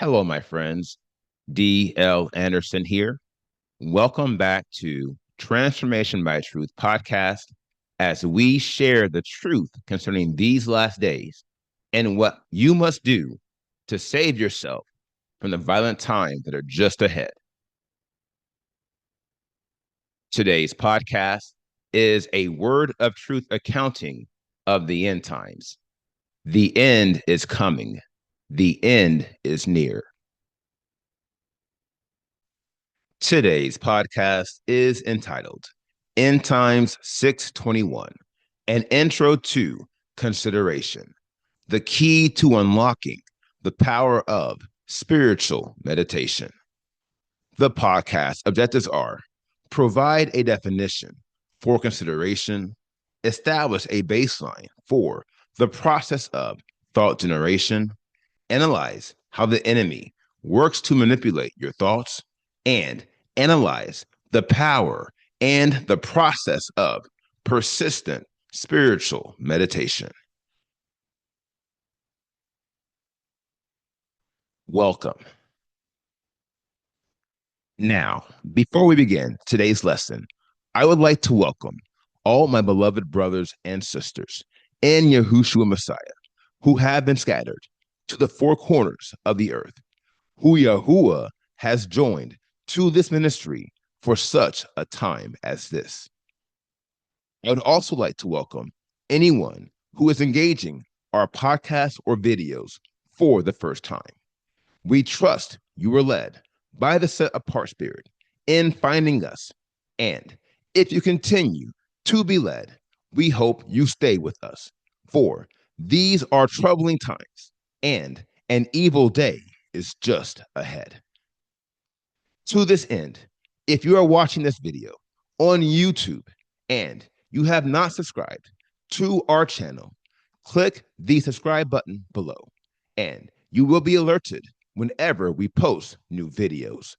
Hello, my friends. D.L. Anderson here. Welcome back to Transformation by Truth podcast as we share the truth concerning these last days and what you must do to save yourself from the violent times that are just ahead. Today's podcast is a word of truth accounting of the end times. The end is coming. The end is near. Today's podcast is entitled End Times 621, an intro to consideration, the key to unlocking the power of spiritual meditation. The podcast objectives are provide a definition for consideration, establish a baseline for the process of thought generation, analyze how the enemy works to manipulate your thoughts, and analyze the power and the process of persistent spiritual meditation. Welcome. Now, before we begin today's lesson, I would like to welcome all my beloved brothers and sisters in Yahushua Messiah who have been scattered to the four corners of the earth, who Yahuwah has joined to this ministry for such a time as this. I would also like to welcome anyone who is engaging our podcast or videos for the first time. We trust you were led by the set apart spirit in finding us. And if you continue to be led, we hope you stay with us. For these are troubling times, and an evil day is just ahead. To this end, if you are watching this video on YouTube and you have not subscribed to our channel, click the subscribe button below, and you will be alerted whenever we post new videos.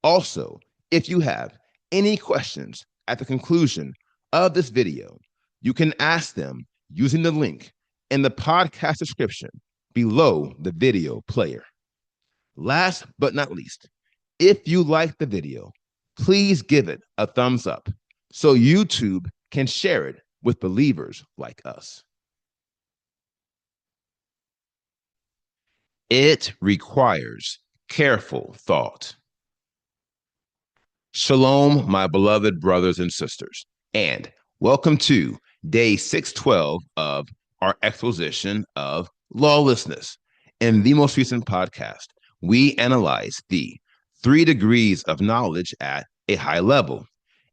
Also, if you have any questions at the conclusion of this video, you can ask them using the link in the podcast description below the video player. Last but not least, if you like the video, please give it a thumbs up so YouTube can share it with believers like us. It requires careful thought. Shalom, my beloved brothers and sisters, and welcome to day 612 of our exposition of lawlessness. In the most recent podcast, we analyze the 3 degrees of knowledge at a high level: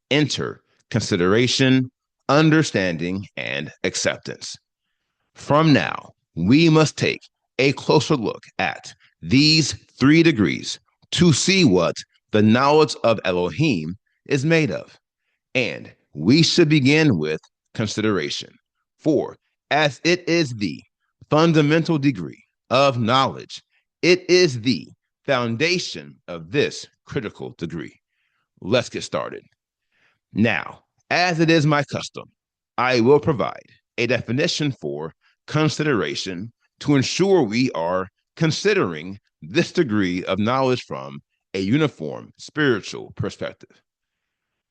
enter, consideration, understanding, and acceptance. From now, we must take a closer look at these 3 degrees to see what the knowledge of Elohim is made of. And we should begin with consideration, for as it is the fundamental degree of knowledge, it is the foundation of this critical degree. Let's get started. Now, as it is my custom, I will provide a definition for consideration to ensure we are considering this degree of knowledge from a uniform spiritual perspective.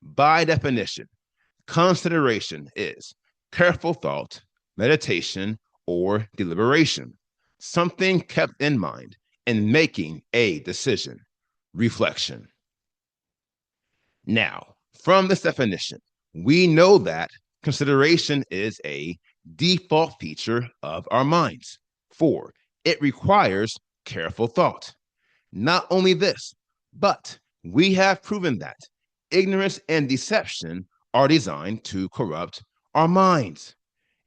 By definition, consideration is careful thought, meditation, or deliberation, something kept in mind in making a decision, reflection. Now, from this definition, we know that consideration is a default feature of our minds, for it requires careful thought. Not only this, but we have proven that ignorance and deception are designed to corrupt our minds.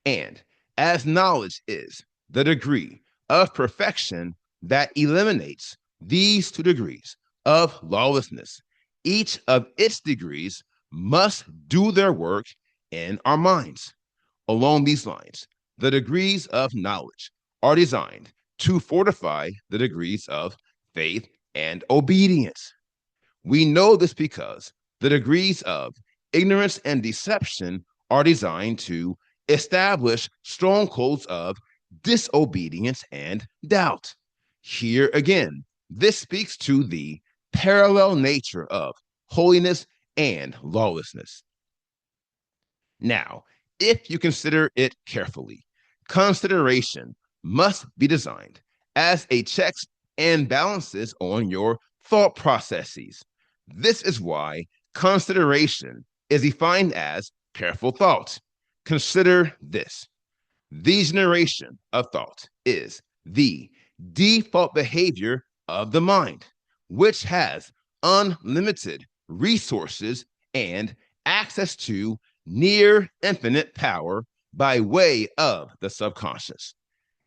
And as knowledge is the degree of perfection that eliminates these 2 degrees of lawlessness, each of its degrees must do their work in our minds. Along these lines, the degrees of knowledge are designed to fortify the degrees of faith and obedience. We know this because the degrees of ignorance and deception are designed to establish strongholds of disobedience and doubt. Here again, this speaks to the parallel nature of holiness and lawlessness. Now, if you consider it carefully, consideration must be designed as a checks and balances on your thought processes. This is why consideration is defined as careful thought. Consider this. The generation of thought is the default behavior of the mind, which has unlimited resources and access to near infinite power by way of the subconscious.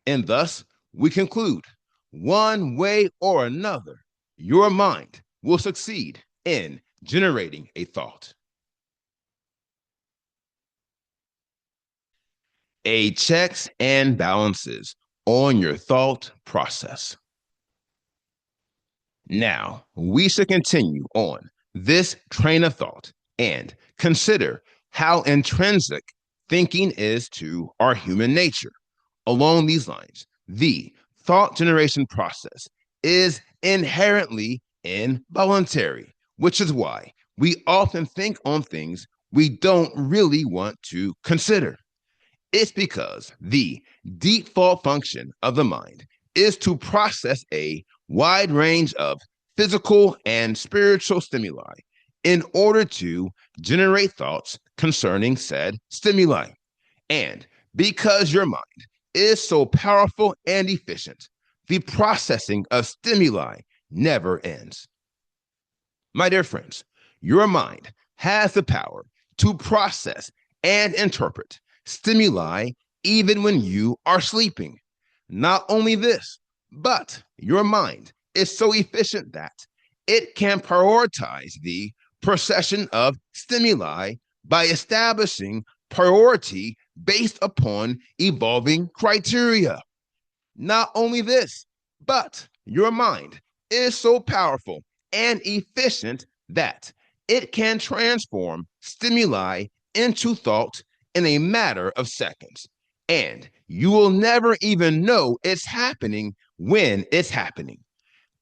And thus, we conclude one way or another, your mind will succeed in generating a thought. A checks and balances on your thought process. Now, we should continue on this train of thought and consider how intrinsic thinking is to our human nature. Along these lines, the thought generation process is inherently involuntary, which is why we often think on things we don't really want to consider. It's because the default function of the mind is to process a wide range of physical and spiritual stimuli in order to generate thoughts concerning said stimuli. And because your mind is so powerful and efficient, the processing of stimuli never ends. My dear friends, your mind has the power to process and interpret stimuli even when you are sleeping. Not only this, but your mind is so efficient that it can prioritize the procession of stimuli by establishing priority based upon evolving criteria. Not only this, but your mind is so powerful and efficient that it can transform stimuli into thought in a matter of seconds. And you will never even know it's happening when it's happening.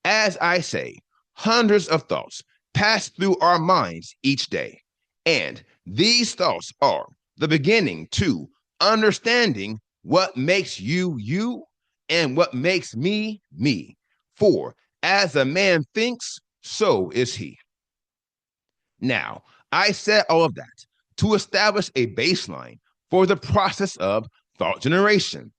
As I say, hundreds of thoughts pass through our minds each day. And these thoughts are the beginning to understanding what makes you, you, and what makes me, me. For as a man thinks, so is he. Now, I said all of that to establish a baseline for the process of thought generation.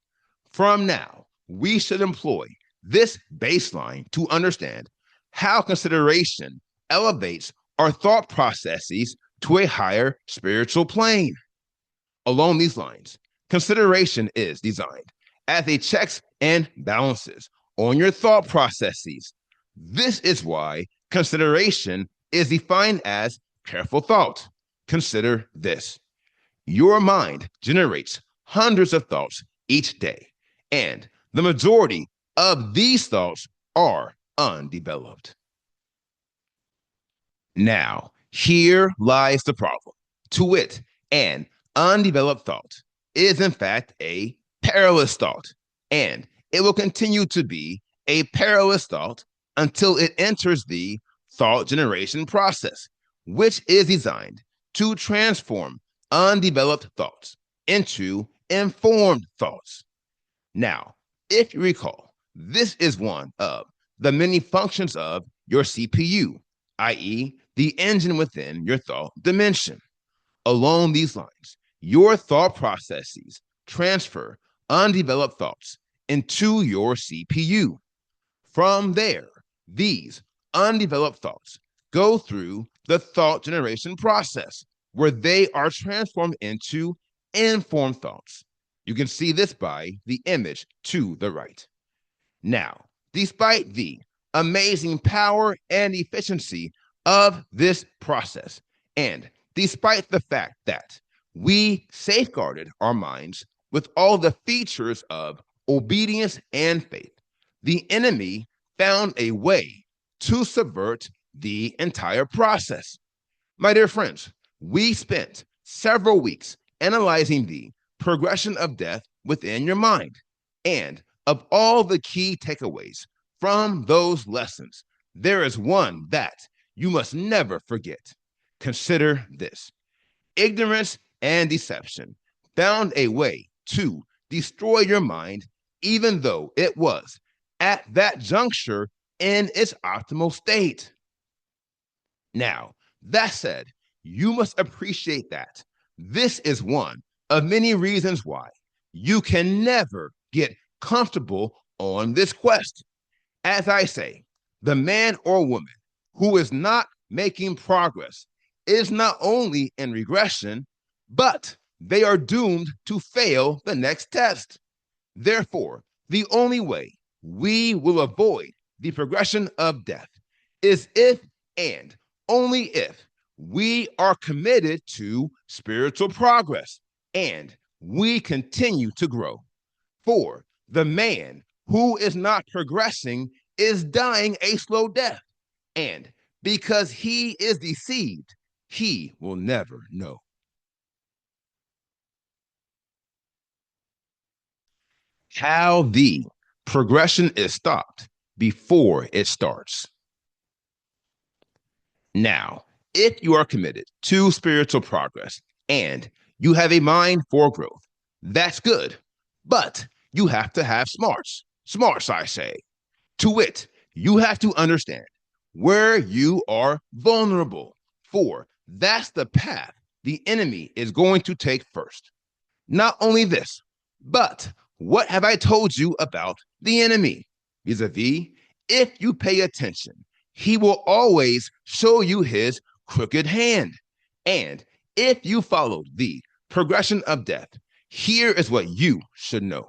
From now, we should employ this baseline to understand how consideration elevates our thought processes to a higher spiritual plane. Along these lines, consideration is designed as a checks and balances on your thought processes. This is why consideration is defined as careful thought. Consider this. Your mind generates hundreds of thoughts each day, and the majority of these thoughts are undeveloped. Now, here lies the problem. To wit, an undeveloped thought is in fact a perilous thought, and it will continue to be a perilous thought until it enters the thought generation process, which is designed to transform undeveloped thoughts into informed thoughts. Now, if you recall, this is one of the many functions of your CPU, i.e., the engine within your thought dimension. Along these lines, your thought processes transfer undeveloped thoughts into your CPU. From there, these undeveloped thoughts go through the thought generation process where they are transformed into informed thoughts. You can see this by the image to the right. Now, despite the amazing power and efficiency of this process, and despite the fact that we safeguarded our minds with all the features of obedience and faith, the enemy found a way to subvert the entire process. My dear friends, we spent several weeks analyzing the progression of death within your mind. And of all the key takeaways, from those lessons, there is one that you must never forget. Consider this: ignorance and deception found a way to destroy your mind, even though it was at that juncture in its optimal state. Now, that said, you must appreciate that this is one of many reasons why you can never get comfortable on this quest. As I say, the man or woman who is not making progress is not only in regression, but they are doomed to fail the next test. Therefore, the only way we will avoid the progression of death is if and only if we are committed to spiritual progress and we continue to grow. For the man who is not progressing is dying a slow death, and because he is deceived, he will never know. How the progression is stopped before it starts. Now, if you are committed to spiritual progress and you have a mind for growth, that's good. But you have to have smarts. Smarts, I say. To wit, you have to understand where you are vulnerable, for that's the path the enemy is going to take first. Not only this, but what have I told you about the enemy? Vis-a-vis, if you pay attention, he will always show you his crooked hand. And if you follow the progression of death, here is what you should know.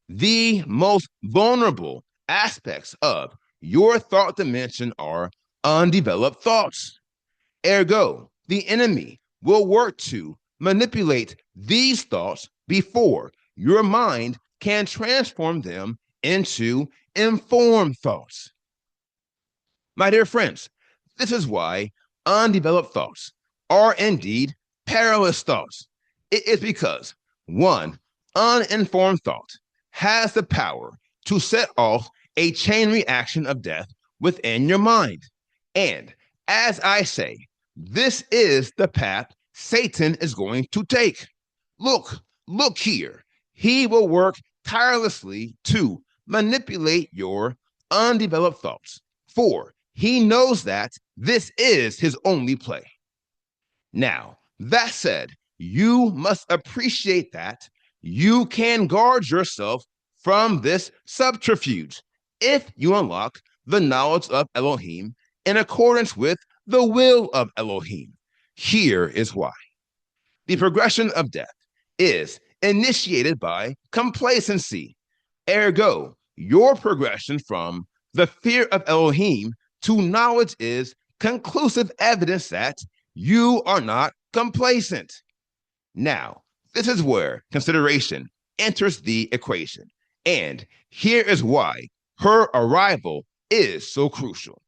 The most vulnerable aspects of your thought dimension are undeveloped thoughts. Ergo, the enemy will work to manipulate these thoughts before your mind can transform them into informed thoughts. My dear friends, this is why undeveloped thoughts are indeed perilous thoughts. It is because one uninformed thought has the power to set off a chain reaction of death within your mind. And as I say, this is the path Satan is going to take. Look here. He will work tirelessly to manipulate your undeveloped thoughts, for he knows that this is his only play. Now, that said, you must appreciate that you can guard yourself from this subterfuge if you unlock the knowledge of Elohim in accordance with the will of Elohim. Here is why. The progression of death is initiated by complacency. Ergo, your progression from the fear of Elohim to knowledge is conclusive evidence that you are not complacent. Now, this is where consideration enters the equation. And here is why her arrival is so crucial.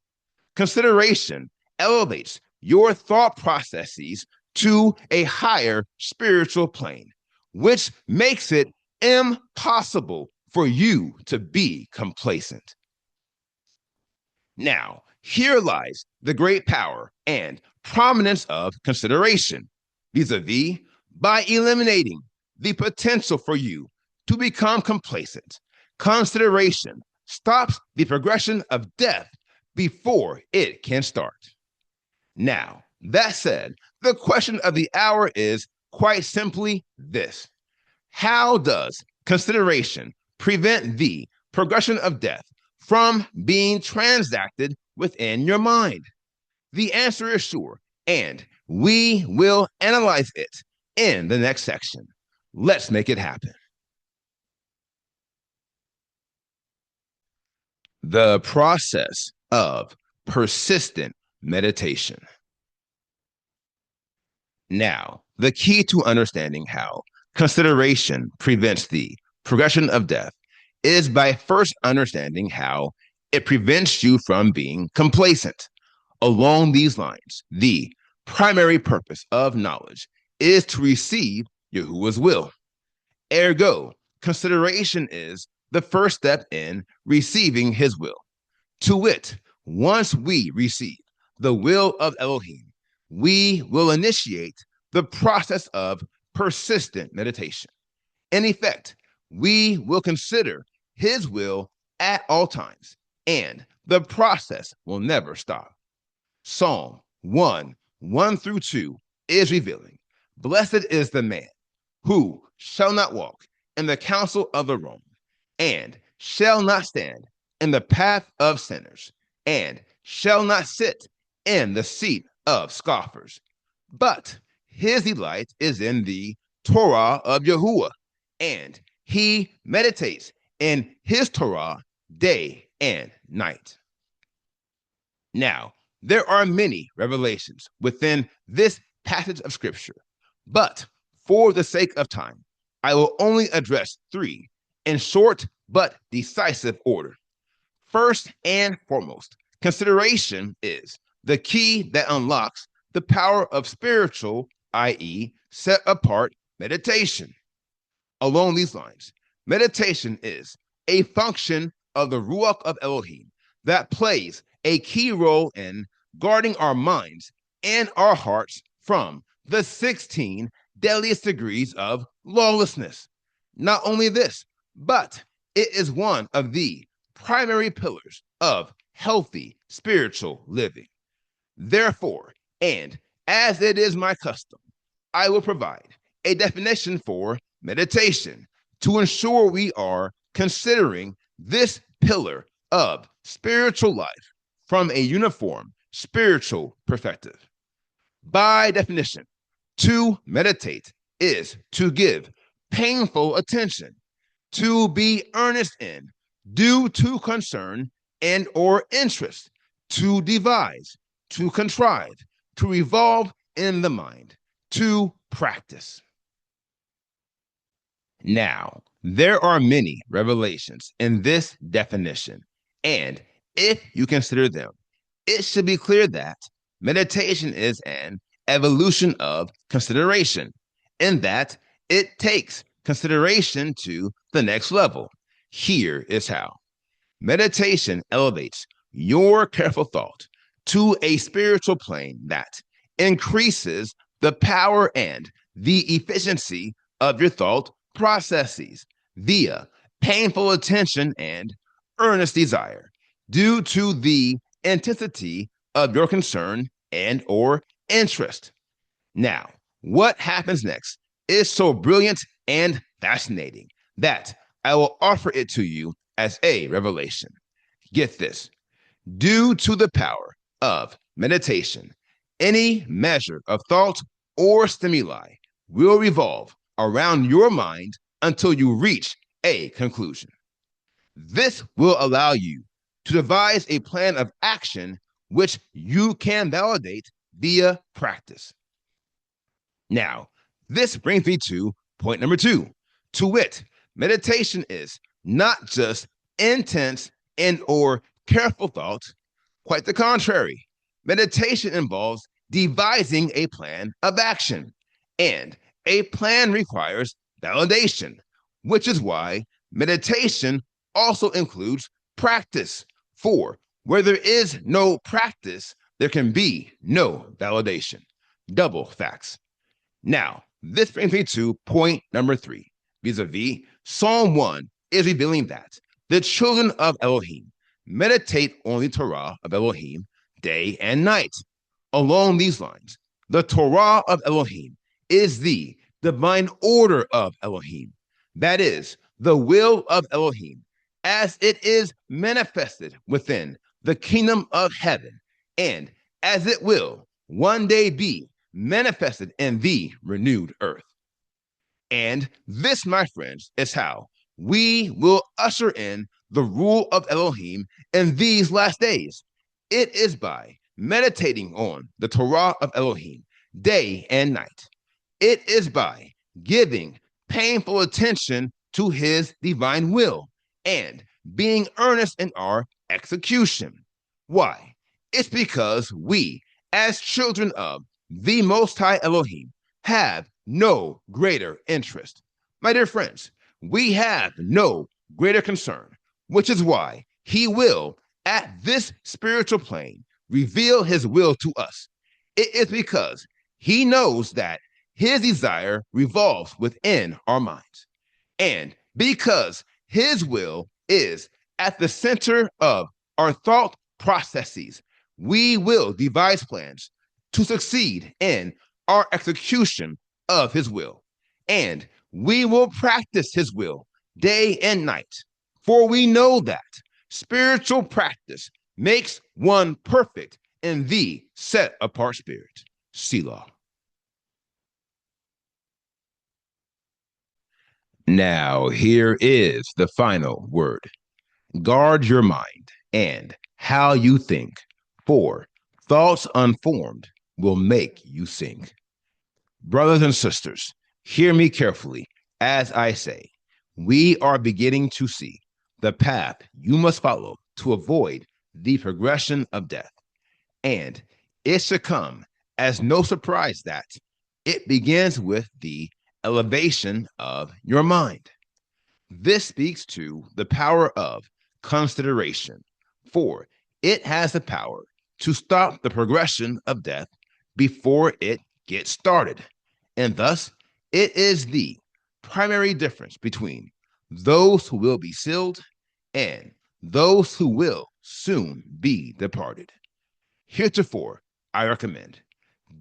Consideration elevates your thought processes to a higher spiritual plane, which makes it impossible for you to be complacent. Now, here lies the great power and prominence of consideration, vis-a-vis, by eliminating the potential for you to become complacent. Consideration stops the progression of death before it can start. Now, that said, the question of the hour is quite simply this: how does consideration prevent the progression of death from being transacted within your mind? The answer is sure, and we will analyze it in the next section. Let's make it happen. The process of persistent meditation. Now, the key to understanding how consideration prevents the progression of death is by first understanding how it prevents you from being complacent. Along these lines, the primary purpose of knowledge is to receive Yahuwah's will. Ergo, consideration is the first step in receiving his will. To wit, once we receive the will of Elohim, we will initiate the process of persistent meditation. In effect, we will consider his will at all times, and the process will never stop. Psalm 1 through 2 is revealing. Blessed is the man who shall not walk in the counsel of the wrong, and shall not stand in the path of sinners, and shall not sit in the seat of scoffers. But his delight is in the Torah of Yahuwah, and he meditates in his Torah day and night. Now, there are many revelations within this passage of scripture, but for the sake of time, I will only address three in short but decisive order. First and foremost, consideration is the key that unlocks the power of spiritual, i.e., set apart meditation. Along these lines, meditation is a function of the Ruach of Elohim that plays a key role in guarding our minds and our hearts from the 16 deadliest degrees of lawlessness. Not only this, but it is one of the primary pillars of healthy spiritual living. Therefore, and as it is my custom, I will provide a definition for meditation to ensure we are considering this pillar of spiritual life from a uniform spiritual perspective. By definition, to meditate is to give painful attention, to be earnest in, due to concern and or interest, to devise, to contrive, to revolve in the mind, to practice. Now, there are many revelations in this definition, and if you consider them, it should be clear that meditation is an evolution of consideration, in that it takes consideration to the next level. Here is how. Meditation elevates your careful thought to a spiritual plane that increases the power and the efficiency of your thought processes via painful attention and earnest desire due to the intensity of your concern and or interest. Now, what happens next is so brilliant and fascinating that I will offer it to you as a revelation. Get this. Due to the power of meditation, any measure of thought or stimuli will revolve around your mind until you reach a conclusion. This will allow you to devise a plan of action which you can validate via practice. Now, this brings me to point number 2. To wit, meditation is not just intense and or careful thought. Quite the contrary. Meditation involves devising a plan of action, and a plan requires validation, which is why meditation also includes practice. For where there is no practice, there can be no validation. Double facts. Now, this brings me to point number 3. Vis-a-vis, Psalm 1 is revealing that the children of Elohim meditate on the Torah of Elohim day and night. Along these lines, the Torah of Elohim is the divine order of Elohim. That is, the will of Elohim as it is manifested within the kingdom of heaven, and as it will one day be manifested in the renewed earth. And this, my friends, is how we will usher in the rule of Elohim in these last days. It is by meditating on the Torah of Elohim day and night. It is by giving painful attention to his divine will and being earnest in our execution. Why? It's because we, as children of the Most High Elohim, have no greater interest. My dear friends, we have no greater concern, which is why he will, at this spiritual plane, reveal his will to us. It is because he knows that his desire revolves within our minds. And because his will is at the center of our thought processes, we will devise plans to succeed in our execution of his will. And we will practice his will day and night. For we know that spiritual practice makes one perfect in the set apart spirit. Selah. Now, here is the final word. Guard your mind and how you think, for thoughts unformed will make you sink. Brothers and sisters, hear me carefully as I say, we are beginning to see the path you must follow to avoid the progression of death. And it should come as no surprise that it begins with the elevation of your mind. This speaks to the power of consideration, for it has the power to stop the progression of death before it gets started. And thus, it is the primary difference between those who will be sealed and those who will soon be departed. Heretofore, I recommend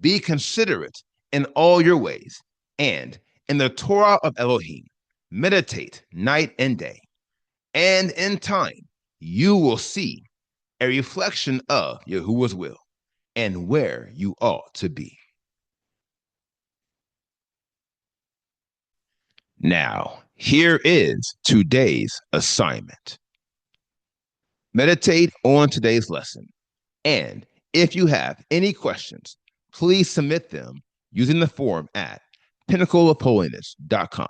be considerate in all your ways, and in the Torah of Elohim, meditate night and day. And in time, you will see a reflection of Yahuwah's will and where you ought to be. Now, here is today's assignment. Meditate on today's lesson. And if you have any questions, please submit them using the form at pinnacleofholiness.com.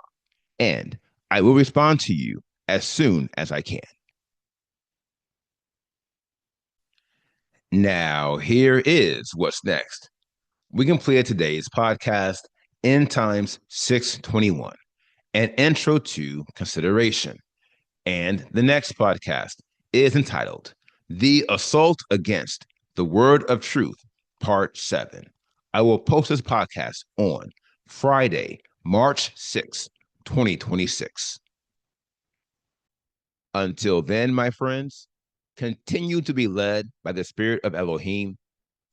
And I will respond to you as soon as I can. Now, here is what's next. We completed today's podcast, End Times 621, an intro to consideration. And the next podcast is entitled The Assault Against the Word of Truth, Part 7. I will post this podcast on Friday, March 6, 2026. Until then, my friends, continue to be led by the Spirit of Elohim,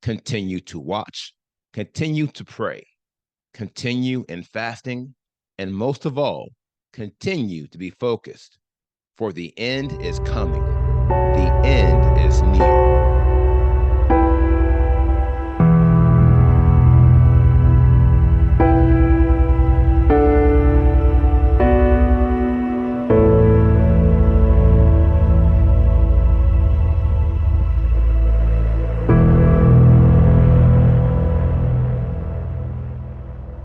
continue to watch, continue to pray, continue in fasting, and most of all, continue to be focused, for the end is coming. The end is near.